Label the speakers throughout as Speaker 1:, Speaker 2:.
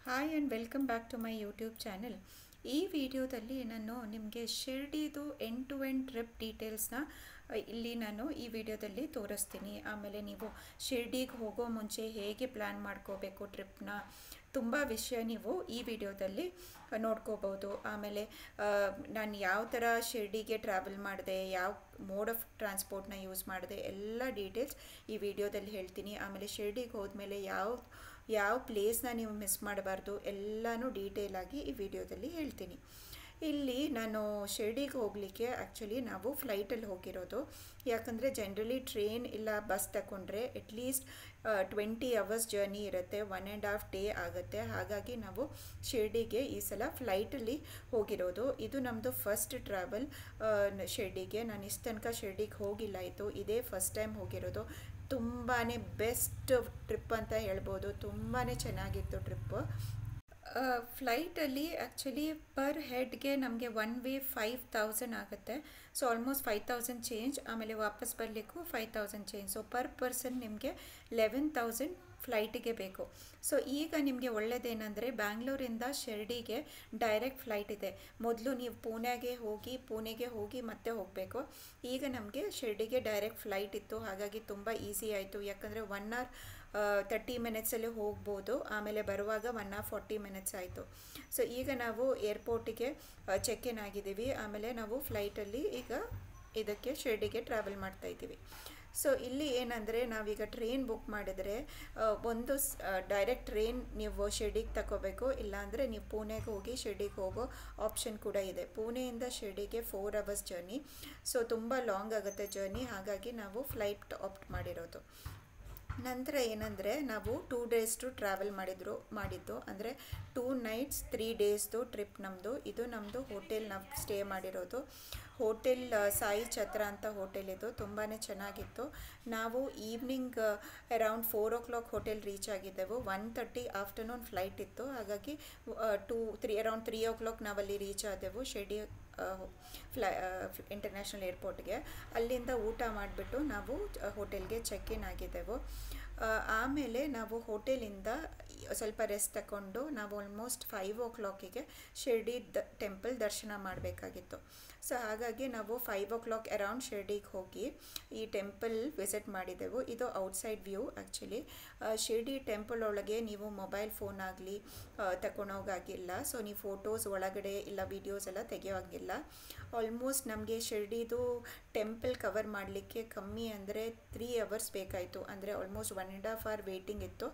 Speaker 1: Hi and welcome back to my YouTube channel. ಈ ವಿಡಿಯೋದಲ್ಲಿ ನಾನು ನಿಮಗೆ ಶಿರ್ಡಿದು ಎಂಡ್ ಟು ಎಂಡ್ ಟ್ರಿಪ್ ಡೀಟೇಲ್ಸ್ನ ಇಲ್ಲಿ ನಾನು ಈ ವಿಡಿಯೋದಲ್ಲಿ ತೋರಿಸ್ತೀನಿ. ಆಮೇಲೆ ನೀವು ಶಿರ್ಡಿಗೆ ಹೋಗೋ ಮುಂಚೆ ಹೇಗೆ ಪ್ಲ್ಯಾನ್ ಮಾಡ್ಕೋಬೇಕು ಟ್ರಿಪ್ನ, ತುಂಬ ವಿಷಯ ನೀವು ಈ ವಿಡಿಯೋದಲ್ಲಿ ನೋಡ್ಕೋಬೋದು. ಆಮೇಲೆ ನಾನು ಯಾವ ಥರ ಶಿರ್ಡಿಗೆ ಟ್ರಾವೆಲ್ ಮಾಡಿದೆ, ಯಾವ ಮೋಡ್ ಆಫ್ ಟ್ರಾನ್ಸ್ಪೋರ್ಟ್ನ ಯೂಸ್ ಮಾಡಿದೆ, ಎಲ್ಲ ಡೀಟೇಲ್ಸ್ ಈ ವಿಡಿಯೋದಲ್ಲಿ ಹೇಳ್ತೀನಿ. ಆಮೇಲೆ ಶಿರ್ಡಿಗೆ ಹೋದ್ಮೇಲೆ ಯಾವ ಪ್ಲೇಸ್ನ ನೀವು ಮಿಸ್ ಮಾಡಬಾರ್ದು ಎಲ್ಲನೂ ಡೀಟೇಲಾಗಿ ಈ ವಿಡಿಯೋದಲ್ಲಿ ಹೇಳ್ತೀನಿ. ಇಲ್ಲಿ ನಾನು ಶಿರ್ಡಿಗೆ ಹೋಗಲಿಕ್ಕೆ ಆ್ಯಕ್ಚುಲಿ ನಾವು ಫ್ಲೈಟಲ್ಲಿ ಹೋಗಿರೋದು. ಯಾಕಂದರೆ ಜನರಲಿ ಟ್ರೈನ್ ಇಲ್ಲ ಬಸ್ ತಗೊಂಡ್ರೆ ಅಟ್ಲೀಸ್ಟ್ 20 hours ಜರ್ನಿ ಇರುತ್ತೆ, 1.5 day ಆಗುತ್ತೆ. ಹಾಗಾಗಿ ನಾವು ಶಿರ್ಡಿಗೆ ಈ ಸಲ ಫ್ಲೈಟಲ್ಲಿ ಹೋಗಿರೋದು. ಇದು ನಮ್ಮದು ಫಸ್ಟ್ ಟ್ರಾವೆಲ್ ಶಿರ್ಡಿಗೆ. ನಾನು ಇಷ್ಟು ತನಕ ಶಿರ್ಡಿಗೆ ಹೋಗಿಲ್ಲ, ಇದೇ ಫಸ್ಟ್ ಟೈಮ್ ಹೋಗಿರೋದು. ತುಂಬಾ ಬೆಸ್ಟ್ ಟ್ರಿಪ್ ಅಂತ ಹೇಳ್ಬೋದು. ತುಂಬಾ ಚೆನ್ನಾಗಿತ್ತು ಟ್ರಿಪ್ಪು. ಫ್ಲೈಟಲ್ಲಿ ಆ್ಯಕ್ಚುಲಿ ಪರ್ ಹೆಡ್ಗೆ ನಮಗೆ ಒನ್ ವೇ 5,000 ಆಗುತ್ತೆ. So almost 5,000 change. ಆಮೇಲೆ ವಾಪಸ್ ಬರಲಿಕ್ಕೂ 5,000 ಚೇಂಜ್. ಸೊ ಪರ್ ಪರ್ಸನ್ ನಿಮಗೆ 11,000 ಫ್ಲೈಟಿಗೆ ಬೇಕು. ಸೊ ಈಗ ನಿಮಗೆ ಒಳ್ಳೆಯದೇನೆಂದರೆ ಬ್ಯಾಂಗ್ಳೂರಿಂದ ಶಿರ್ಡಿಗೆ ಡೈರೆಕ್ಟ್ ಫ್ಲೈಟ್ ಇದೆ. ಮೊದಲು ನೀವು ಪುಣೆಗೆ ಹೋಗಿ ಮತ್ತೆ ಹೋಗಬೇಕು. ಈಗ ನಮಗೆ ಶಿರ್ಡಿಗೆ ಡೈರೆಕ್ಟ್ ಫ್ಲೈಟ್ ಇತ್ತು, ಹಾಗಾಗಿ ತುಂಬ ಈಸಿ ಆಯಿತು. ಯಾಕಂದರೆ 1 hour 30 minutesಲ್ಲಿ ಹೋಗ್ಬೋದು. ಆಮೇಲೆ ಬರುವಾಗ 1 hour 40 minutes ಆಯಿತು. ಸೊ ಈಗ ನಾವು ಏರ್ಪೋರ್ಟಿಗೆ ಚೆಕ್ ಇನ್ ಆಗಿದ್ದೀವಿ. ಆಮೇಲೆ ನಾವು ಫ್ಲೈಟಲ್ಲಿ ಈಗ ಇದಕ್ಕೆ ಶಿರ್ಡಿಗೆ ಟ್ರಾವೆಲ್ ಮಾಡ್ತಾಯಿದ್ದೀವಿ. ಸೊ ಇಲ್ಲಿ ಏನಂದರೆ ನಾವೀಗ ಟ್ರೈನ್ ಬುಕ್ ಮಾಡಿದರೆ ಒಂದು ಡೈರೆಕ್ಟ್ ಟ್ರೈನ್ ನೀವು ಶಿರ್ಡಿಗೆ ತಗೋಬೇಕು, ಇಲ್ಲಾಂದರೆ ನೀವು ಪುಣೆಗೆ ಹೋಗಿ ಶಿರ್ಡಿಗೆ ಹೋಗೋ ಆಪ್ಷನ್ ಕೂಡ ಇದೆ. ಪುಣೆಯಿಂದ ಶಿರ್ಡಿಗೆ 4 hours ಜರ್ನಿ. ಸೊ ತುಂಬ ಲಾಂಗ್ ಆಗುತ್ತೆ ಜರ್ನಿ, ಹಾಗಾಗಿ ನಾವು ಫ್ಲೈಟ್ ಆಪ್ಟ್ ಮಾಡಿರೋದು. ನಂತರ ಏನಂದರೆ ನಾವು 2 days ಟ್ರಾವೆಲ್ ಮಾಡಿದ್ದು ಅಂದರೆ 2 nights 3 days ಟ್ರಿಪ್ ನಮ್ಮದು. ಇದು ನಮ್ಮದು ಹೋಟೆಲ್ ನಾವು ಸ್ಟೇ ಮಾಡಿರೋದು. ಹೋಟೆಲ್ ಸಾಯಿ ಛತ್ರ ಅಂತ ಹೋಟೆಲ್ ಇದು. ತುಂಬಾ ಚೆನ್ನಾಗಿತ್ತು. ನಾವು evening around 4 o'clock hotel reach ಆಗಿದ್ದೆವು. 1:30 ಆಫ್ಟರ್ನೂನ್ ಫ್ಲೈಟ್ ಇತ್ತು, ಹಾಗಾಗಿ ಅರೌಂಡ್ 3 o'clock ನಾವಲ್ಲಿ ರೀಚ್ ಆದೆವು ಶಿರ್ಡಿ ಇಂಟರ್ನ್ಯಾಷನಲ್ ಏರ್ಪೋರ್ಟ್ಗೆ. ಅಲ್ಲಿಂದ ಊಟ ಮಾಡಿಬಿಟ್ಟು ನಾವು ಹೋಟೆಲ್ಗೆ ಚೆಕ್ ಇನ್ ಆಗಿದ್ದೆವು. ಆಮೇಲೆ ನಾವು ಹೋಟೆಲಿಂದ ಸ್ವಲ್ಪ ರೆಸ್ಟ್ ತಗೊಂಡು ನಾವು ಆಲ್ಮೋಸ್ಟ್ 5 o'clockಗೆ ಶಿರ್ಡಿ ಟೆಂಪಲ್ ದರ್ಶನ ಮಾಡಬೇಕಾಗಿತ್ತು. ಸೊ ಹಾಗಾಗಿ ನಾವು 5 o'clock ಅರೌಂಡ್ ಶಿರ್ಡಿಗೆ ಹೋಗಿ ಈ ಟೆಂಪಲ್ ವಿಸಿಟ್ ಮಾಡಿದೆವು. ಇದು outside view actually. Shirdi temple ಒಳಗೆ ನೀವು ಮೊಬೈಲ್ ಫೋನ್ ಆಗಲಿ ತಗೊಳೋಗಾಗಿಲ್ಲ. ಸೊ ನೀವು ಫೋಟೋಸ್ ಒಳಗಡೆ ಇಲ್ಲ ವೀಡಿಯೋಸ್ ಎಲ್ಲ ತೆಗೆಯೋವಾಗಿಲ್ಲ. ಆಲ್ಮೋಸ್ಟ್ ನಮಗೆ ಶಿರ್ಡಿದು ಟೆಂಪಲ್ ಕವರ್ ಮಾಡಲಿಕ್ಕೆ ಕಮ್ಮಿ ಅಂದರೆ 3 hours ಬೇಕಾಯಿತು. ಅಂದರೆ ಆಲ್ಮೋಸ್ಟ್ 1.5 hour ವೇಟಿಂಗ್ ಇತ್ತು.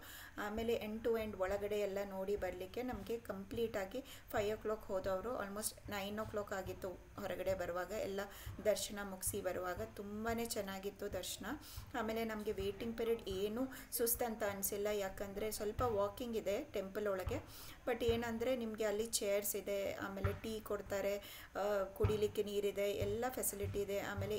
Speaker 1: ಆಮೇಲೆ ಎಂಡ್ ಟು ಎಂಡ್ ಒಳಗಡೆ ಎಲ್ಲ ನೋಡಿ ಬರಲಿಕ್ಕೆ ನಮಗೆ ಕಂಪ್ಲೀಟಾಗಿ 5 o'clock ಹೋದವರು ಆಲ್ಮೋಸ್ಟ್ 9 o'clock ಆಗಿತ್ತು ಹೊರಗಡೆ ಬರುವಾಗ, ಎಲ್ಲ ದರ್ಶನ ಮುಗಿಸಿ ಬರುವಾಗ. ತುಂಬಾ ಚೆನ್ನಾಗಿತ್ತು ದರ್ಶನ. ಆಮೇಲೆ ನಮಗೆ ವೇಟಿಂಗ್ ಪೀರಿಯಡ್ ಏನೂ ಸುಸ್ತಂತ ಅನಿಸಿಲ್ಲ, ಯಾಕಂದರೆ ಸ್ವಲ್ಪ ವಾಕಿಂಗ್ ಇದೆ ಟೆಂಪಲ್ ಒಳಗೆ. ಬಟ್ ಏನಂದರೆ ನಿಮಗೆ ಅಲ್ಲಿ ಚೇರ್ಸ್ ಇದೆ, ಆಮೇಲೆ ಟೀ ಕೊಡ್ತಾರೆ, ಕುಡಿಲಿಕ್ಕೆ ನೀರಿದೆ, ಎಲ್ಲ ಫೆಸಿಲಿಟಿ ಇದೆ. ಆಮೇಲೆ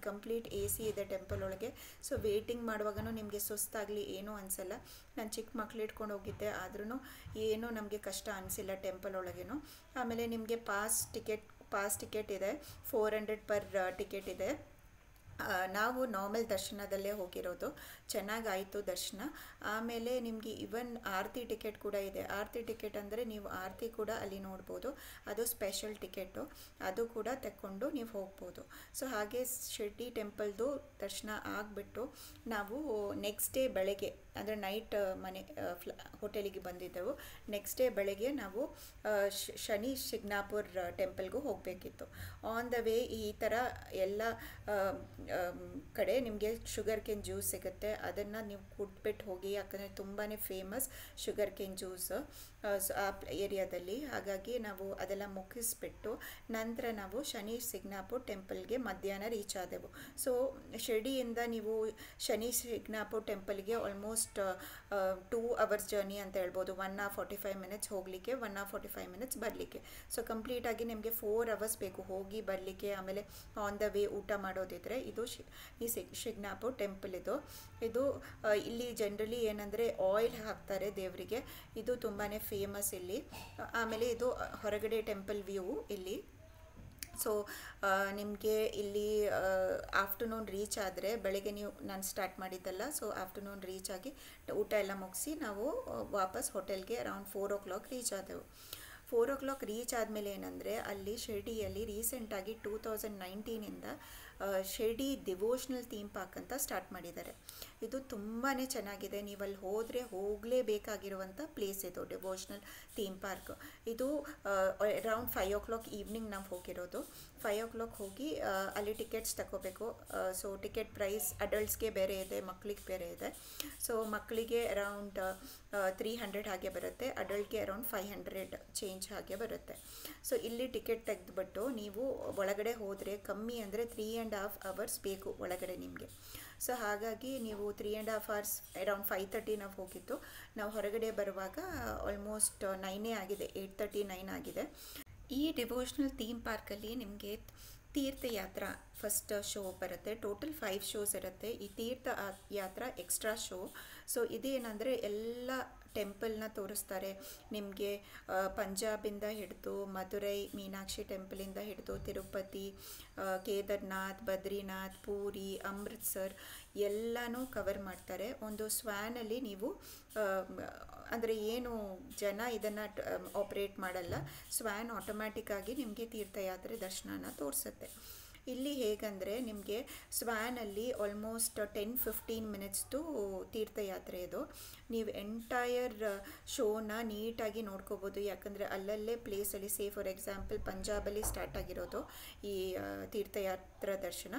Speaker 1: ಕಂಪ್ಲೀಟ್ ಎ ಸಿ ಇದೆ ಟೆಂಪಲ್ ಒಳಗೆ. ಸೊ ವೇಟಿಂಗ್ ಮಾಡುವಾಗಲೂ ನಿಮಗೆ ಸುಸ್ತಾಗಲಿ ಏನೂ ಅನಿಸಲ್ಲ. ನಾನು ಚಿಕ್ಕ ಮಕ್ಳು ಇಟ್ಕೊಂಡು ಹೋಗಿದ್ದೆ, ಆದ್ರೂ ಏನೂ ನಮಗೆ ಕಷ್ಟ ಅನಿಸಿಲ್ಲ ಟೆಂಪಲ್ ಒಳಗೇನು. ಆಮೇಲೆ ನಿಮಗೆ ಪಾಸ್ ಟಿಕೆಟ್ ಇದೆ, 400 per ಟಿಕೆಟ್ ಇದೆ. ನಾವು ನಾರ್ಮಲ್ ದರ್ಶನದಲ್ಲೇ ಹೋಗಿರೋದು. ಚೆನ್ನಾಗಾಯಿತು ದರ್ಶನ. ಆಮೇಲೆ ನಿಮಗೆ ಇವನ್ ಆರತಿ ಟಿಕೆಟ್ ಕೂಡ ಇದೆ. ಆರತಿ ಟಿಕೆಟ್ ಅಂದರೆ ನೀವು ಆರತಿ ಕೂಡ ಅಲ್ಲಿ ನೋಡ್ಬೋದು. ಅದು ಸ್ಪೆಷಲ್ ಟಿಕೆಟು, ಅದು ಕೂಡ ತಗೊಂಡು ನೀವು ಹೋಗ್ಬೋದು. ಸೊ ಹಾಗೆ ಶಿರ್ಡಿ ಟೆಂಪಲ್ದು ದರ್ಶನ ಆಗಿಬಿಟ್ಟು ನಾವು ನೆಕ್ಸ್ಟ್ ಡೇ ಬೆಳಗ್ಗೆ ಅಂದರೆ ನೈಟ್ ಹೋಟೆಲಿಗೆ ಬಂದಿದ್ದೆವು. ನೆಕ್ಸ್ಟ್ ಡೇ ಬೆಳಗ್ಗೆ ನಾವು ಶನಿ ಶಿಗ್ನಾಪುರ್ ಟೆಂಪಲ್ಗೂ ಹೋಗಬೇಕಿತ್ತು. ಆನ್ ದ ವೇ ಈ ಥರ ಎಲ್ಲ ಕಡೆ ನಿಮಗೆ ಶುಗರ್ ಕೇನ್ ಜ್ಯೂಸ್ ಸಿಗುತ್ತೆ, ಅದನ್ನು ನೀವು ಕುಟ್ಬಿಟ್ಟು ಹೋಗಿ. ಯಾಕಂದರೆ ತುಂಬಾ ಫೇಮಸ್ ಶುಗರ್ ಕೇನ್ ಜ್ಯೂಸ್ ಆ ಏರಿಯಾದಲ್ಲಿ. ಹಾಗಾಗಿ ನಾವು ಅದೆಲ್ಲ ಮುಗಿಸ್ಬಿಟ್ಟು ನಂತರ ನಾವು ಶನಿ ಶಿಗ್ನಾಪುರ್ ಟೆಂಪಲ್ಗೆ ಮಧ್ಯಾಹ್ನ ರೀಚ್ ಆದೆವು. ಸೊ ಶಿರ್ಡಿಯಿಂದ ನೀವು ಶನಿ ಶಿಗ್ನಾಪುರ್ ಟೆಂಪಲ್ಗೆ ಆಲ್ಮೋಸ್ಟ್ 2 hours ಜರ್ನಿ ಅಂತ ಹೇಳ್ಬೋದು. 1 hour 45 minutes ಹೋಗಲಿಕ್ಕೆ, 1 hour 45 minutes ಬರಲಿಕ್ಕೆ. ಸೊ ಕಂಪ್ಲೀಟಾಗಿ ನಿಮಗೆ 4 hours ಬೇಕು ಹೋಗಿ ಬರಲಿಕ್ಕೆ. ಆಮೇಲೆ ಆನ್ ದ ವೇ ಊಟ ಮಾಡೋದಿದ್ರೆ ಇದು ಈ ಶಿಗ್ನಾಪುರ್ ಟೆಂಪಲ್ ಇದು ಇಲ್ಲಿ ಜನರಲಿ ಏನಂದರೆ ಆಯಿಲ್ ಹಾಕ್ತಾರೆ ದೇವರಿಗೆ. ಇದು ತುಂಬಾ ಫೇಮಸ್ ಇಲ್ಲಿ. ಆಮೇಲೆ ಇದು ಹೊರಗಡೆ ಟೆಂಪಲ್ ವ್ಯೂ ಇಲ್ಲಿ. ಸೊ ನಿಮಗೆ ಇಲ್ಲಿ ಆಫ್ಟರ್ನೂನ್ ರೀಚ್ ಆದರೆ, ಬೆಳಗ್ಗೆ ನಾನು ಸ್ಟಾರ್ಟ್ ಮಾಡಿದ್ದಲ್ಲ, ಸೊ ಆಫ್ಟರ್ನೂನ್ ರೀಚ್ ಆಗಿ ಊಟ ಎಲ್ಲ ಮುಗಿಸಿ ನಾವು ವಾಪಸ್ ಹೋಟೆಲ್ಗೆ around 4 o'clock reach ಆದೆವು. 4 o'clock reach ಆದಮೇಲೆ ಏನಂದರೆ, ಅಲ್ಲಿ ಶಿರ್ಡಿಯಲ್ಲಿ ರೀಸೆಂಟಾಗಿ 2019ಇಂದ ಶಿರ್ಡಿ ಡಿವೋಷ್ನಲ್ ಥೀಮ್ ಪಾರ್ಕ್ ಅಂತ ಸ್ಟಾರ್ಟ್ ಮಾಡಿದ್ದಾರೆ. ಇದು ತುಂಬಾ ಚೆನ್ನಾಗಿದೆ. ನೀವು ಅಲ್ಲಿ ಹೋದರೆ ಹೋಗಲೇಬೇಕಾಗಿರುವಂಥ ಪ್ಲೇಸ್ ಇದು ಡಿವೋಷ್ನಲ್ ಥೀಮ್ ಪಾರ್ಕ್. ಇದು ಅರೌಂಡ್ 5 o'clock ಈವ್ನಿಂಗ್ ನಾವು ಹೋಗಿರೋದು. 5 o'clock ಹೋಗಿ ಅಲ್ಲಿ ಟಿಕೆಟ್ಸ್ ತಗೋಬೇಕು. ಸೊ ಟಿಕೆಟ್ ಪ್ರೈಸ್ ಅಡಲ್ಟ್ಸ್ಗೆ ಬೇರೆ ಇದೆ, ಮಕ್ಕಳಿಗೆ ಬೇರೆ ಇದೆ. ಸೊ ಮಕ್ಕಳಿಗೆ ಅರೌಂಡ್ 300 ಹಾಗೆ ಬರುತ್ತೆ, ಅಡಲ್ಟ್ಗೆ ಅರೌಂಡ್ 500 ಚೇಂಜ್ ಹಾಗೆ ಬರುತ್ತೆ. ಸೊ ಇಲ್ಲಿ ಟಿಕೆಟ್ ತೆಗೆದುಬಿಟ್ಟು ನೀವು ಒಳಗಡೆ ಹೋದರೆ ಕಮ್ಮಿ ಅಂದರೆ 3.5 hours ಬೇಕು ಒಳಗಡೆ ನಿಮಗೆ. ಸೊ ಹಾಗಾಗಿ ನೀವು 3.5 hours ಅರೌಂಡ್ 5:30 ನಾವು ಹೋಗಿದ್ದು. ನಾವು ಹೊರಗಡೆ ಬರುವಾಗ ಆಲ್ಮೋಸ್ಟ್ 9 ಆಗಿದೆ, 8:39 ಆಗಿದೆ. ಈ ಡಿವೋಷ್ನಲ್ ಥೀಮ್ ಪಾರ್ಕಲ್ಲಿ ನಿಮಗೆ ತೀರ್ಥಯಾತ್ರ ಫಸ್ಟ್ ಶೋ ಬರುತ್ತೆ. ಟೋಟಲ್ 5 shows ಇರುತ್ತೆ. ಈ ತೀರ್ಥ ಯಾತ್ರಾ ಎಕ್ಸ್ಟ್ರಾ ಶೋ. ಸೊ ಇದೇನೆಂದರೆ ಎಲ್ಲ ಟೆಂಪಲ್ನ ತೋರಿಸ್ತಾರೆ ನಿಮಗೆ. ಪಂಜಾಬಿಂದ ಹಿಡಿದು ಮಧುರೈ ಮೀನಾಕ್ಷಿ ಟೆಂಪಲಿಂದ ಹಿಡಿದು ತಿರುಪತಿ, ಕೇದಾರ್ನಾಥ್, ಬದ್ರಿನಾಥ್, ಪೂರಿ, ಅಮೃತ್ಸರ್ ಎಲ್ಲನೂ ಕವರ್ ಮಾಡ್ತಾರೆ. ಒಂದು ಸ್ವ್ಯಾನಲ್ಲಿ ನೀವು ಅಂದರೆ ಏನು ಜನ ಇದನ್ನು ಆಪ್ರೇಟ್ ಮಾಡಲ್ಲ, ಸ್ವ್ಯಾನ್ ಆಟೋಮ್ಯಾಟಿಕ್ಕಾಗಿ ನಿಮಗೆ ತೀರ್ಥಯಾತ್ರೆ ದರ್ಶನನ ತೋರಿಸುತ್ತೆ. ಇಲ್ಲಿ ಹೇಗಂದರೆ ನಿಮಗೆ ಸ್ವ್ಯಾನಲ್ಲಿ ಆಲ್ಮೋಸ್ಟ್ 10-15 ಮಿನಿಟ್ಸ್ದು ತೀರ್ಥಯಾತ್ರೆ ಇದು. ನೀವು ಎಂಟೈರ್ ಶೋನ ನೀಟಾಗಿ ನೋಡ್ಕೋಬೋದು. ಯಾಕಂದರೆ ಅಲ್ಲಲ್ಲೇ ಪ್ಲೇಸಲ್ಲಿ ಫಾರ್ ಎಕ್ಸಾಂಪಲ್ ಪಂಜಾಬಲ್ಲಿ ಸ್ಟಾರ್ಟ್ ಆಗಿರೋದು ಈ ತೀರ್ಥಯಾತ್ರಾ ದರ್ಶನ.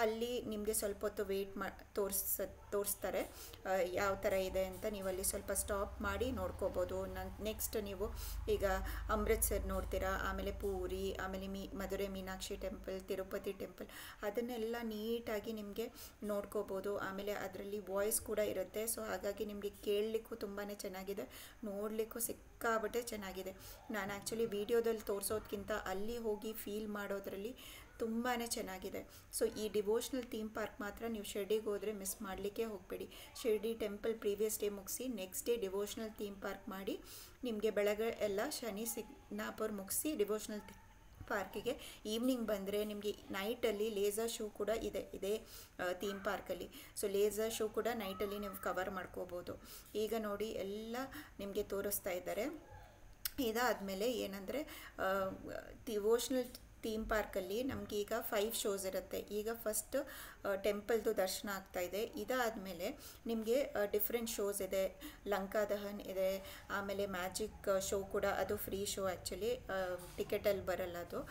Speaker 1: ಅಲ್ಲಿ ನಿಮಗೆ ಸ್ವಲ್ಪ ಹೊತ್ತು ವೆಯ್ಟ್ ತೋರಿಸ್ತಾರೆ ಯಾವ ಥರ ಇದೆ ಅಂತ. ನೀವು ಅಲ್ಲಿ ಸ್ವಲ್ಪ ಸ್ಟಾಪ್ ಮಾಡಿ ನೋಡ್ಕೋಬೋದು. ನೆಕ್ಸ್ಟ್ ನೀವು ಈಗ ಅಮೃತ್ಸರ್ ನೋಡ್ತೀರಾ, ಆಮೇಲೆ ಪೂರಿ, ಆಮೇಲೆ ಮಧುರೈ ಮೀನಾಕ್ಷಿ ಟೆಂಪಲ್, ತಿರುಪತಿ ಟೆಂಪಲ್, ಅದನ್ನೆಲ್ಲ ನೀಟಾಗಿ ನಿಮಗೆ ನೋಡ್ಕೋಬೋದು. ಆಮೇಲೆ ಅದರಲ್ಲಿ ವಾಯ್ಸ್ ಕೂಡ ಇರುತ್ತೆ. ಸೊ ಹಾಗಾಗಿ ನಿಮಗೆ ಕೇಳಲಿಕ್ಕೂ ತುಂಬಾ ಚೆನ್ನಾಗಿದೆ, ನೋಡಲಿಕ್ಕೂ ಸಿಕ್ಕಾಬಟ್ಟೆ ಚೆನ್ನಾಗಿದೆ. ನಾನು ಆ್ಯಕ್ಚುಲಿ ವಿಡಿಯೋದಲ್ಲಿ ತೋರಿಸೋದಕ್ಕಿಂತ ಅಲ್ಲಿ ಹೋಗಿ ಫೀಲ್ ಮಾಡೋದ್ರಲ್ಲಿ ತುಂಬಾ ಚೆನ್ನಾಗಿದೆ. ಸೊ ಈ ಡಿವೋಷ್ನಲ್ ಥೀಮ್ ಪಾರ್ಕ್ ಮಾತ್ರ ನೀವು ಶಿರ್ಡಿಗೆ ಹೋದರೆ ಮಿಸ್ ಮಾಡಲಿಕ್ಕೆ ಹೋಗಬೇಡಿ. ಶಿರ್ಡಿ ಟೆಂಪಲ್ ಪ್ರೀವಿಯಸ್ ಡೇ ಮುಗಿಸಿ next day devotional theme park ಮಾಡಿ ನಿಮಗೆ ಬೆಳಗ್ಗೆ ಎಲ್ಲ ಶನಿ ಸಿಗ್ನಾಪುರ್ ಮುಗಿಸಿ ಡಿವೋಷ್ನಲ್ ಪಾರ್ಕಿಗೆ ಈವ್ನಿಂಗ್ ಬಂದರೆ ನಿಮಗೆ ನೈಟಲ್ಲಿ ಲೇಸರ್ ಶೋ ಕೂಡ ಇದೆ ಇದೇ ಥೀಮ್ ಪಾರ್ಕಲ್ಲಿ. ಸೊ ಲೇಸರ್ ಶೋ ಕೂಡ ನೈಟಲ್ಲಿ ನೀವು ಕವರ್ ಮಾಡ್ಕೋಬೋದು. ಈಗ ನೋಡಿ ಎಲ್ಲ ನಿಮಗೆ ತೋರಿಸ್ತಾ ಇದ್ದಾರೆ. ಇದಾದಮೇಲೆ ಏನಂದರೆ ಡಿವೋಷ್ನಲ್ ಥೀಮ್ ಪಾರ್ಕಲ್ಲಿ ನಮಗೆ ಈಗ 5 shows ಇರುತ್ತೆ. ಈಗ ಫಸ್ಟ್ ಟೆಂಪಲ್ದು ದರ್ಶನ ಆಗ್ತಾಯಿದೆ. ಇದಾದಮೇಲೆ ನಿಮಗೆ ಡಿಫ್ರೆಂಟ್ ಶೋಸ್ ಇದೆ. ಲಂಕಾ ದಹನ್ ಇದೆ, ಆಮೇಲೆ ಮ್ಯಾಜಿಕ್ ಶೋ ಕೂಡ, ಅದು ಫ್ರೀ ಶೋ ಆ್ಯಕ್ಚುಲಿ, ಟಿಕೆಟಲ್ಲಿ ಬರಲ್ಲ ಅದು.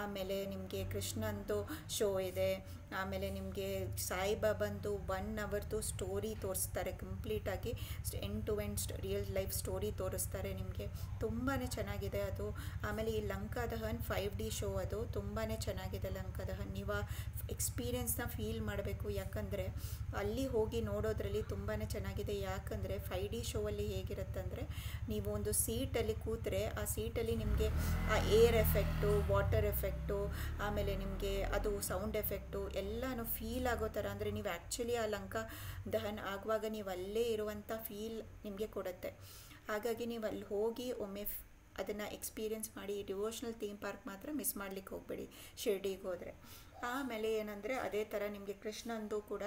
Speaker 1: ಆಮೇಲೆ ನಿಮಗೆ ಕೃಷ್ಣಂದು ಶೋ ಇದೆ. ಆಮೇಲೆ ನಿಮಗೆ ಸಾಯಿಬಾಬಂದು 1 hourದು ಸ್ಟೋರಿ ತೋರಿಸ್ತಾರೆ ಕಂಪ್ಲೀಟಾಗಿ, end to end real life story ತೋರಿಸ್ತಾರೆ ನಿಮಗೆ. ತುಂಬಾ ಚೆನ್ನಾಗಿದೆ ಅದು. ಆಮೇಲೆ ಈ ಲಂಕಾ ದಹನ್ 5D ಶೋ, ಅದು ತುಂಬಾ ಚೆನ್ನಾಗಿದೆ. ಲಂಕಾ ದಹನ್ ನೀವು ಎಕ್ಸ್ಪೀರಿಯೆನ್ಸ್ನ ಫೀಲ್ ಮಾಡಬೇಕು. ಯಾಕಂದರೆ ಅಲ್ಲಿ ಹೋಗಿ ನೋಡೋದ್ರಲ್ಲಿ ತುಂಬಾ ಚೆನ್ನಾಗಿದೆ. ಯಾಕಂದರೆ 5D ಶೋವಲ್ಲಿ ಹೇಗಿರುತ್ತಂದರೆ, ನೀವು ಒಂದು ಸೀಟಲ್ಲಿ ಕೂತ್ರೆ ಆ ಸೀಟಲ್ಲಿ ನಿಮಗೆ ಆ ಏರ್ ಎಫೆಕ್ಟು, ವಾಟರ್ ಎಫೆಕ್ಟು, ಆಮೇಲೆ ನಿಮಗೆ ಅದು ಸೌಂಡ್ ಎಫೆಕ್ಟು ಎಲ್ಲನೂ ಫೀಲ್ ಆಗೋ ಥರ, ಅಂದರೆ ನೀವು ಆ್ಯಕ್ಚುಲಿ ಆ ಲಂಕಾ ದಹನ್ ಆಗುವಾಗ ನೀವು ಅಲ್ಲೇ ಇರುವಂಥ ಫೀಲ್ ನಿಮಗೆ ಕೊಡುತ್ತೆ. ಹಾಗಾಗಿ ನೀವು ಅಲ್ಲಿ ಹೋಗಿ ಒಮ್ಮೆ ಅದನ್ನು ಎಕ್ಸ್ಪೀರಿಯೆನ್ಸ್ ಮಾಡಿ. ಡಿವೋಷ್ನಲ್ ಥೀಮ್ ಪಾರ್ಕ್ ಮಾತ್ರ ಮಿಸ್ ಮಾಡಲಿಕ್ಕೆ ಹೋಗಬೇಡಿ ಶಿರ್ಡಿಗೆ ಹೋದರೆ. ಆಮೇಲೆ ಏನಂದರೆ ಅದೇ ಥರ ನಿಮಗೆ ಕೃಷ್ಣಂದು ಕೂಡ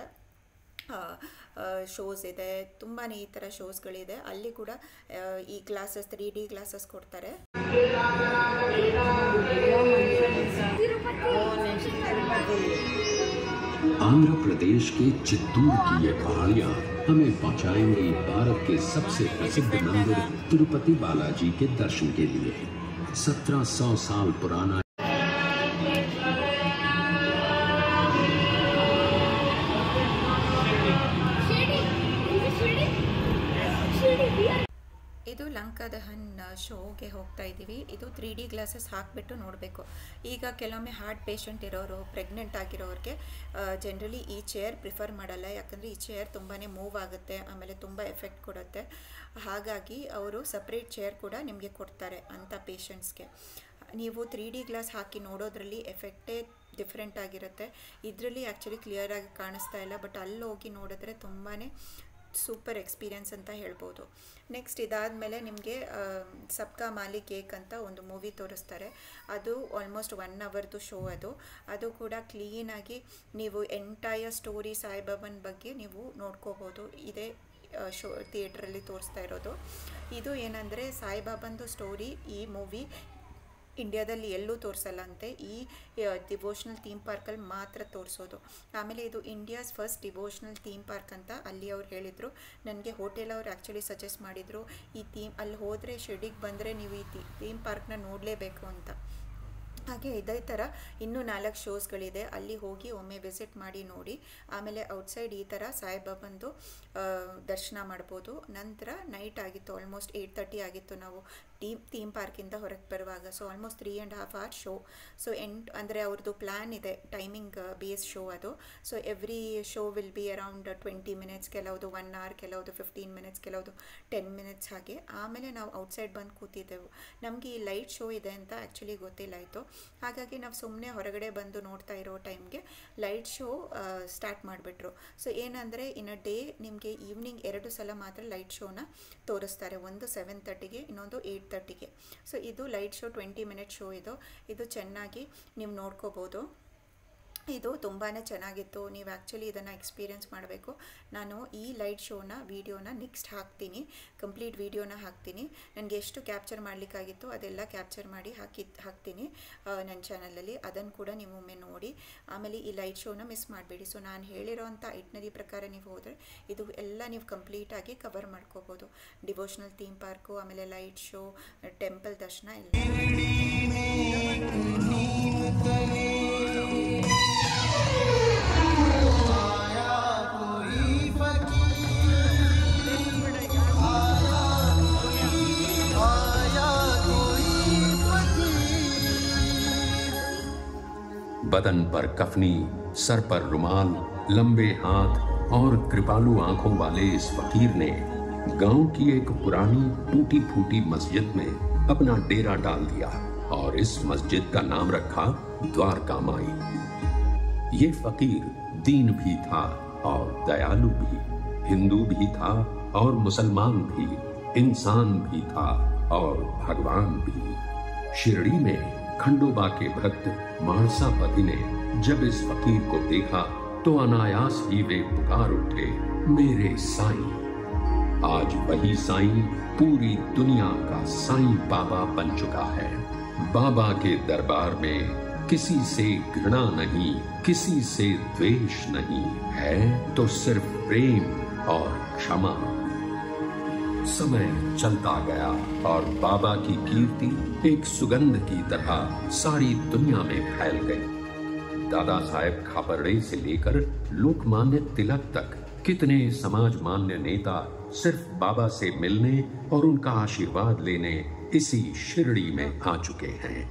Speaker 1: ಶೋಸ್ ಇದೆ. ತುಂಬಾ ಈ ಥರ ಶೋಸ್ಗಳಿದೆ. ಅಲ್ಲಿ ಕೂಡ ಈ ಗ್ಲಾಸಸ್ 3D ಗ್ಲಾಸಸ್ ಕೊಡ್ತಾರೆ.
Speaker 2: आंध्र प्रदेश के चित्तूर की ये पहाड़ियां हमें पहुंचाएंगी भारत के सबसे प्रसिद्ध मंदिर तिरुपति बालाजी के दर्शन के लिए। 1700 साल पुराना
Speaker 1: ಇದು ಲಂಕಾ ದಹನ್ ಶೋಗೆ ಹೋಗ್ತಾ ಇದ್ದೀವಿ. ಇದು 3D ಗ್ಲಾಸಸ್ ಹಾಕಿಬಿಟ್ಟು ನೋಡಬೇಕು. ಈಗ ಕೆಲವೊಮ್ಮೆ ಹಾರ್ಟ್ ಪೇಷಂಟ್ ಇರೋರು, ಪ್ರೆಗ್ನೆಂಟ್ ಆಗಿರೋರಿಗೆ ಜನರಲಿ ಈ ಚೇರ್ ಪ್ರಿಫರ್ ಮಾಡಲ್ಲ. ಯಾಕಂದರೆ ಈ ಚೇರ್ ತುಂಬಾ ಮೂವ್ ಆಗುತ್ತೆ, ಆಮೇಲೆ ತುಂಬ ಎಫೆಕ್ಟ್ ಕೊಡುತ್ತೆ. ಹಾಗಾಗಿ ಅವರು ಸಪ್ರೇಟ್ ಚೇರ್ ಕೂಡ ನಿಮಗೆ ಕೊಡ್ತಾರೆ ಅಂಥ ಪೇಷಂಟ್ಸ್ಗೆ. ನೀವು 3D ಗ್ಲಾಸ್ ಹಾಕಿ ನೋಡೋದ್ರಲ್ಲಿ ಎಫೆಕ್ಟೇ ಡಿಫ್ರೆಂಟ್ ಆಗಿರುತ್ತೆ. ಇದರಲ್ಲಿ ಆ್ಯಕ್ಚುಲಿ ಕ್ಲಿಯರಾಗಿ ಕಾಣಿಸ್ತಾ ಇಲ್ಲ, ಬಟ್ ಅಲ್ಲಿ ಹೋಗಿ ನೋಡಿದ್ರೆ ತುಂಬಾ ಸೂಪರ್ ಎಕ್ಸ್ಪೀರಿಯನ್ಸ್ ಅಂತ ಹೇಳ್ಬೋದು. ನೆಕ್ಸ್ಟ್ ಇದಾದಮೇಲೆ ನಿಮಗೆ ಸಬ್ಕಾ ಮಾಲಿಕ್ ಏಕ್ ಅಂತ ಒಂದು ಮೂವಿ ತೋರಿಸ್ತಾರೆ. ಅದು ಆಲ್ಮೋಸ್ಟ್ 1 ಅವರ್ದು ಶೋ. ಅದು ಕೂಡ ಕ್ಲೀನಾಗಿ ನೀವು ಎಂಟೈರ್ ಸ್ಟೋರಿ ಸಾಯಿಬಾಬಾನ ಬಗ್ಗೆ ನೀವು ನೋಡ್ಕೋಬೋದು. ಇದೇ ಶೋ ಥಿಯೇಟ್ರಲ್ಲಿ ತೋರಿಸ್ತಾ ಇರೋದು. ಇದು ಏನಂದರೆ ಸಾಯಿಬಾಬಾಂದು ಸ್ಟೋರಿ ಈ ಮೂವಿ ಇಂಡಿಯಾದಲ್ಲಿ ಎಲ್ಲೂ ತೋರಿಸಲ್ಲ ಅಂತೆ, ಈ ಡಿವೋಷ್ನಲ್ ಥೀಮ್ ಪಾರ್ಕಲ್ಲಿ ಮಾತ್ರ ತೋರಿಸೋದು. ಆಮೇಲೆ ಇದು India's first devotional theme park ಅಂತ ಅಲ್ಲಿ ಅವ್ರು ಹೇಳಿದರು. ನನಗೆ ಹೋಟೆಲ್ ಅವ್ರು ಆ್ಯಕ್ಚುಲಿ ಸಜೆಸ್ಟ್ ಮಾಡಿದರು, ಈ ಅಲ್ಲಿ ಹೋದರೆ ಶಿರ್ಡಿಗೆ ಬಂದರೆ ನೀವು ಈ ಥೀಮ್ ಪಾರ್ಕ್ನ ನೋಡಲೇಬೇಕು ಅಂತ. ಹಾಗೆ ಇದೇ ಥರ ಇನ್ನೂ 4 ಶೋಸ್ಗಳಿದೆ, ಅಲ್ಲಿ ಹೋಗಿ ಒಮ್ಮೆ ವಿಸಿಟ್ ಮಾಡಿ ನೋಡಿ. ಆಮೇಲೆ ಔಟ್ಸೈಡ್ ಈ ಥರ ಸಾಯಿಬಾಬಂದು ದರ್ಶನ ಮಾಡ್ಬೋದು. ನಂತರ ನೈಟ್ ಆಗಿತ್ತು, ಆಲ್ಮೋಸ್ಟ್ 8:30 ಆಗಿತ್ತು ನಾವು ಥೀಮ್ ಪಾರ್ಕಿಂದ ಹೊರಗೆ ಬರುವಾಗ. So almost 3.5 hours show. So ಅಂದರೆ ಅವ್ರದ್ದು ಪ್ಲ್ಯಾನ್ ಇದೆ, ಟೈಮಿಂಗ್ ಬೇಸ್ ಶೋ ಅದು. So every show will be around 20 minutes, ಕೆಲವುದು 1 hour, ಕೆಲವುದು 15 minutes, ಕೆಲವುದು 10 minutes ಹಾಗೆ. ಆಮೇಲೆ ನಾವು ಔಟ್ಸೈಡ್ ಬಂದು ಕೂತಿದ್ದೆವು. ನಮಗೆ ಈ ಲೈಟ್ ಶೋ ಇದೆ ಅಂತ ಆ್ಯಕ್ಚುಲಿ ಗೊತ್ತಿಲ್ಲ ಇತ್ತು. ಹಾಗಾಗಿ ನಾವು ಸುಮ್ಮನೆ ಹೊರಗಡೆ ಬಂದು ನೋಡ್ತಾ ಇರೋ ಟೈಮ್ಗೆ ಲೈಟ್ ಶೋ ಸ್ಟಾರ್ಟ್ ಮಾಡಿಬಿಟ್ರು. ಸೊ ಏನಂದರೆ ಇನ್ ಅ ಡೇ ನಿಮಗೆ ಈವ್ನಿಂಗ್ 2 ಸಲ ಮಾತ್ರ ಲೈಟ್ ಶೋನ ತೋರಿಸ್ತಾರೆ, ಒಂದು 7:30ಗೆ, ಇನ್ನೊಂದು 8:30ಗೆ. ಸೊ ಇದು ಲೈಟ್ ಶೋ 20 minute ಶೋ. ಇದು ಚೆನ್ನಾಗಿ ನೀವು ನೋಡ್ಕೋಬೋದು. ಇದು ತುಂಬಾ ಚೆನ್ನಾಗಿತ್ತು. ನೀವು ಆ್ಯಕ್ಚುಲಿ ಇದನ್ನು ಎಕ್ಸ್ಪೀರಿಯೆನ್ಸ್ ಮಾಡಬೇಕು. ನಾನು ಈ ಲೈಟ್ ಶೋನ ವೀಡಿಯೋನ ನೆಕ್ಸ್ಟ್ ಹಾಕ್ತೀನಿ, ಕಂಪ್ಲೀಟ್ ವೀಡಿಯೋನ ಹಾಕ್ತೀನಿ. ನನಗೆ ಎಷ್ಟು ಕ್ಯಾಪ್ಚರ್ ಮಾಡಲಿಕ್ಕಾಗಿತ್ತು ಅದೆಲ್ಲ ಕ್ಯಾಪ್ಚರ್ ಮಾಡಿ ಹಾಕ್ತೀನಿ ನನ್ನ ಚಾನಲಲ್ಲಿ. ಅದನ್ನು ಕೂಡ ನೀವು ಒಮ್ಮೆ ನೋಡಿ. ಆಮೇಲೆ ಈ ಲೈಟ್ ಶೋನ ಮಿಸ್ ಮಾಡಬೇಡಿ. ಸೊ ನಾನು ಹೇಳಿರೋವಂಥ ಐಟ್ನರಿ ಪ್ರಕಾರ ನೀವು ಹೋದರೆ ಇದು ಎಲ್ಲ ನೀವು ಕಂಪ್ಲೀಟಾಗಿ ಕವರ್ ಮಾಡ್ಕೋಬೋದು. ಡಿವೋಷ್ನಲ್ ಥೀಮ್ ಪಾರ್ಕು, ಆಮೇಲೆ ಲೈಟ್ ಶೋ, ಟೆಂಪಲ್ ದರ್ಶನ ಎಲ್ಲ.
Speaker 2: बदन पर कफनी, सर पर रुमाल, लंबे हाथ और कृपालु आंखों वाले इस फकीर ने गांव की एक पुरानी टूटी फूटी मस्जिद में अपना डेरा डाल दिया और इस मस्जिद का नाम रखा द्वारका माई। ये फकीर दीन भी था और दयालु भी, हिंदू भी था और मुसलमान भी, इंसान भी था और भगवान भी। शिरडी में खंडोबा के भक्त मानसापति ने जब इस फकीर को देखा तो अनायास ही वे पुकार उठे, मेरे साईं। आज वही साईं पूरी दुनिया का साईं बाबा बन चुका है। बाबा के दरबार में किसी से घृणा नहीं, किसी से द्वेष नहीं, है तो सिर्फ प्रेम और क्षमा। समय चलता गया और बाबा की कीर्ति एक सुगंध की तरह सारी दुनिया में फैल गई। दादा साहेब खापर्डे से लेकर लोकमान्य तिलक तक कितने समाज मान्य नेता सिर्फ बाबा से मिलने और उनका आशीर्वाद लेने इसी शिरडी में आ चुके हैं।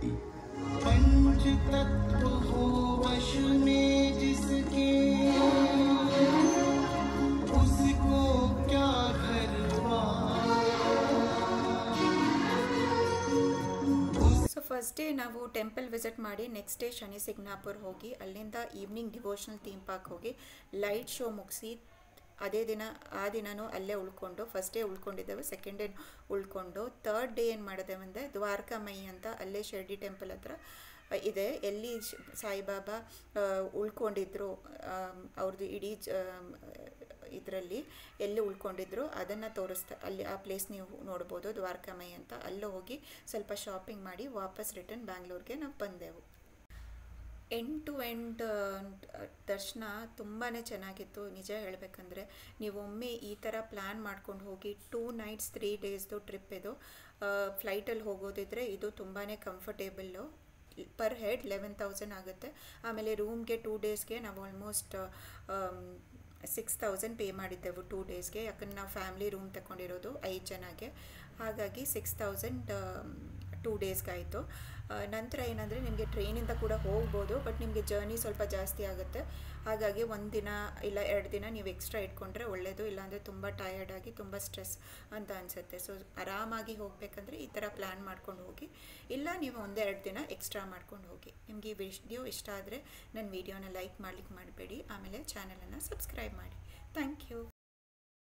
Speaker 3: पंच तत्व हो वश में जिसके, उसको क्या
Speaker 1: ಸೊ ಫಸ್ಟ್ ಡೇ ನಾವು ಟೆಂಪಲ್ ವಿಸಿಟ್ ಮಾಡಿ ನೆಕ್ಸ್ಟ್ ಡೇ ಶನಿ ಸಿಗ್ನಾಪುರ್ ಹೋಗಿ ಅಲ್ಲಿಂದ ಈವ್ನಿಂಗ್ ಡಿವೋಷ್ನಲ್ ಥೀಮ್ ಪಾರ್ಕ್ ಹೋಗಿ ಲೈಟ್ ಶೋ ಮುಗಿಸಿ ಆ ದಿನನೂ ಅಲ್ಲೇ ಉಳ್ಕೊಂಡು, ಫಸ್ಟ್ ಡೇ ಉಳ್ಕೊಂಡಿದ್ದೇವೆ, ಸೆಕೆಂಡ್ ಡೇ ಉಳ್ಕೊಂಡು ಥರ್ಡ್ ಡೇ ಏನು ಮಾಡಿದ್ದೇವೆ ಅಂದರೆ ದ್ವಾರಕಾಮಯಿ ಅಂತ ಅಲ್ಲೇ ಶಿರ್ಡಿ ಟೆಂಪಲ್ ಹತ್ರ ಇದೆ, ಎಲ್ಲಿ ಸಾಯಿಬಾಬಾ ಉಳ್ಕೊಂಡಿದ್ರು, ಅವ್ರದ್ದು ಇಡೀ ಇದರಲ್ಲಿ ಎಲ್ಲಿ ಉಳ್ಕೊಂಡಿದ್ರು ಅದನ್ನು ಅಲ್ಲಿ ಆ ಪ್ಲೇಸ್ ನೀವು ನೋಡ್ಬೋದು, ದ್ವಾರಕಾಮಯಿ ಅಂತ. ಅಲ್ಲೇ ಹೋಗಿ ಸ್ವಲ್ಪ ಶಾಪಿಂಗ್ ಮಾಡಿ ವಾಪಸ್ ರಿಟರ್ನ್ ಬ್ಯಾಂಗ್ಳೂರ್ಗೆ ನಾವು ಬಂದೆವು. ಎಂಡ್ ಟು ಎಂಡ್ ದರ್ಶನ ತುಂಬಾ ಚೆನ್ನಾಗಿತ್ತು. ನಿಜ ಹೇಳಬೇಕಂದ್ರೆ ನೀವು ಒಮ್ಮೆ ಈ ಥರ ಪ್ಲ್ಯಾನ್ ಮಾಡ್ಕೊಂಡು ಹೋಗಿ 2 nights 3 days ಟ್ರಿಪ್ ಇದು. ಫ್ಲೈಟಲ್ಲಿ ಹೋಗೋದಿದ್ರೆ ಇದು ತುಂಬಾ ಕಂಫರ್ಟೇಬಲ್ಲು. ಪರ್ ಹೆಡ್ 11,000 ಆಗುತ್ತೆ. ಆಮೇಲೆ ರೂಮ್ಗೆ 2 daysಗೆ ನಾವು ಆಲ್ಮೋಸ್ಟ್ 6,000 ಪೇ ಮಾಡಿದ್ದೆವು 2 daysಗೆ. ಯಾಕಂದ್ರೆ ನಾವು ಫ್ಯಾಮಿಲಿ ರೂಮ್ ತಗೊಂಡಿರೋದು 5 ಜನಕ್ಕೆ, ಹಾಗಾಗಿ 6,000 2 daysಗೆ ಆಯಿತು. ನಂತರ ಏನಂದರೆ ನಿಮಗೆ ಟ್ರೈನಿಂದ ಕೂಡ ಹೋಗ್ಬೋದು, ಬಟ್ ನಿಮಗೆ ಜರ್ನಿ ಸ್ವಲ್ಪ ಜಾಸ್ತಿ ಆಗುತ್ತೆ. ಹಾಗಾಗಿ 1 ದಿನ ಇಲ್ಲ 2 ದಿನ ನೀವು ಎಕ್ಸ್ಟ್ರಾ ಇಟ್ಕೊಂಡ್ರೆ ಒಳ್ಳೆಯದು, ಇಲ್ಲಾಂದರೆ ತುಂಬ ಟಯರ್ಡಾಗಿ ತುಂಬ ಸ್ಟ್ರೆಸ್ ಅಂತ ಅನಿಸುತ್ತೆ. ಸೊ ಆರಾಮಾಗಿ ಹೋಗಬೇಕಂದ್ರೆ ಈ ಥರ ಪ್ಲ್ಯಾನ್ ಮಾಡ್ಕೊಂಡು ಹೋಗಿ, ಇಲ್ಲ ನೀವು 1-2 ದಿನ ಎಕ್ಸ್ಟ್ರಾ ಮಾಡ್ಕೊಂಡು ಹೋಗಿ. ನಿಮಗೆ ಈ ವಿಡಿಯೋ ಇಷ್ಟ ಆದರೆ ನನ್ನ ವಿಡಿಯೋನ ಲೈಕ್ ಮಾಡಲಿಕ್ಕೆ ಮಾಡಬೇಡಿ, ಆಮೇಲೆ ಚಾನಲನ್ನು ಸಬ್ಸ್ಕ್ರೈಬ್ ಮಾಡಿ. Thank you.